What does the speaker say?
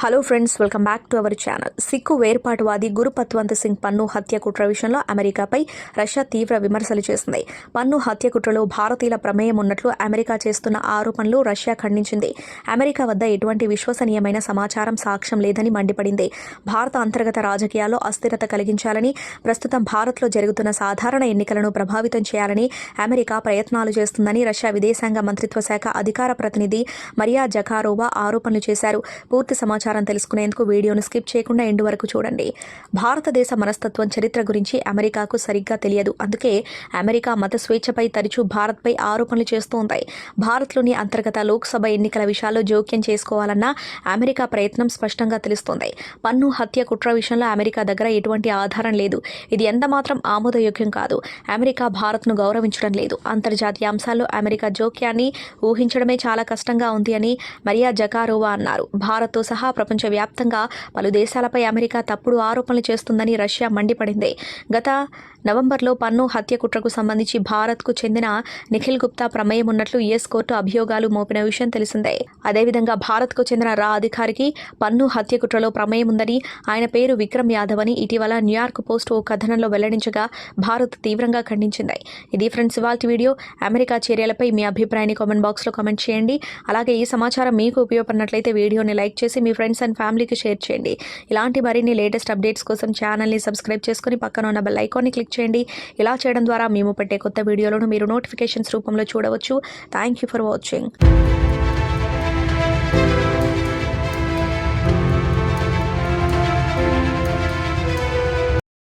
Hello friends, welcome back to our channel. సిక్కు వేర్పాటువాది Gurpatwant Singh Pannun హత్య కుట్ర విషయంలో అమెరికాపై రష్యా తీవ్ర విమర్శలు చేసింది. పన్ను హత్య కుట్రలో భారతీయుల ప్రమేయం ఉన్నట్లు అమెరికా చేస్తున్న ఆరోపణలు రష్యా ఖండించింది. అమెరికా వద్ద ఎటువంటి విశ్వసనీయమైన సమాచారం, సాక్ష్యం లేదని మండిపడింది. భారత అంతర్గత రాజకీయాల్లో అస్థిరత కలిగించాలని, ప్రస్తుతం భారత్లో జరుగుతున్న సాధారణ ఎన్నికలను ప్రభావితం చేయాలని అమెరికా ప్రయత్నాలు చేస్తుందని రష్యా విదేశాంగ మంత్రిత్వ శాఖ అధికార ప్రతినిధి మరియా జకారోవా ఆరోపణలు చేశారు. పూర్తి సమాచారం తెలుసుకునేందుకు వీడియోను స్కిప్ చేయకుండా ఎండ్ వరకు చూడండి. భారతదేశ మనస్తత్వం, చరిత్ర గురించి అమెరికాకు సరిగ్గా తెలియదు. అందుకే అమెరికా మత స్వేచ్ఛపై తరచూ భారత్పై ఆరోపణలు చేస్తోంది. భారత్లోని అంతర్గత లోక్సభ ఎన్నికల విషయాల్లో జోక్యం చేసుకోవాలన్న అమెరికా ప్రయత్నం స్పష్టంగా తెలుస్తోంది. పన్ను హత్య కుట్ర విషయంలో అమెరికా దగ్గర ఎటువంటి ఆధారం లేదు. ఇది ఎంతమాత్రం ఆమోదయోగ్యం కాదు. అమెరికా భారత్ను గౌరవించడం లేదు. అంతర్జాతీయ అంశాల్లో అమెరికా జోక్యాన్ని ఊహించడమే చాలా కష్టంగా ఉంది అని మరియా జకారోవా అన్నారు. భారత్తో సహా ప్రపంచవ్యాప్తంగా పలు దేశాలపై అమెరికా తప్పుడు ఆరోపణలు చేస్తుందని రష్యా మండిపడింది. గత నవంబర్లో పన్ను హత్య కుట్రకు సంబంధించి భారత్కు చెందిన నిఖిల్ గుప్తా ప్రమేయం ఉన్నట్లు యుఎస్ కోర్టు అభియోగాలు మోపిన విషయం తెలిసిందే. అదేవిధంగా భారత్కు చెందిన రా అధికారికి పన్ను హత్య కుట్రలో ప్రమేయం ఉందని, ఆయన పేరు విక్రమ్ యాదవ్ అని ఇటీవల న్యూయార్క్ పోస్ట్ ఓ కథనంలో వెల్లడించగా భారత్ తీవ్రంగా ఖండించింది. ఇది ఫ్రెండ్స్ ఇవాల్టి వీడియో. అమెరికా చర్యలపై మీ అభిప్రాయాన్ని కామెంట్ బాక్స్లో కామెంట్ చేయండి. అలాగే ఈ సమాచారం మీకు ఉపయోగపడినట్లయితే వీడియోని లైక్ చేసి మీ ఫ్రెండ్స్ అండ్ ఫ్యామిలీకి షేర్ చేయండి. ఇలాంటి మరిన్ని లేటెస్ట్ అప్డేట్స్ కోసం ఛానల్ని సబ్స్క్రైబ్ చేసుకుని పక్కన ఉన్న బెల్ ఐకాన్ని క్లిక్ చేయండి. ఇలా చేయడం ద్వారా మేము పెట్టే కొత్త వీడియోలను మీరు నోటిఫికేషన్స్ రూపంలో చూడవచ్చు. Thank you for watching.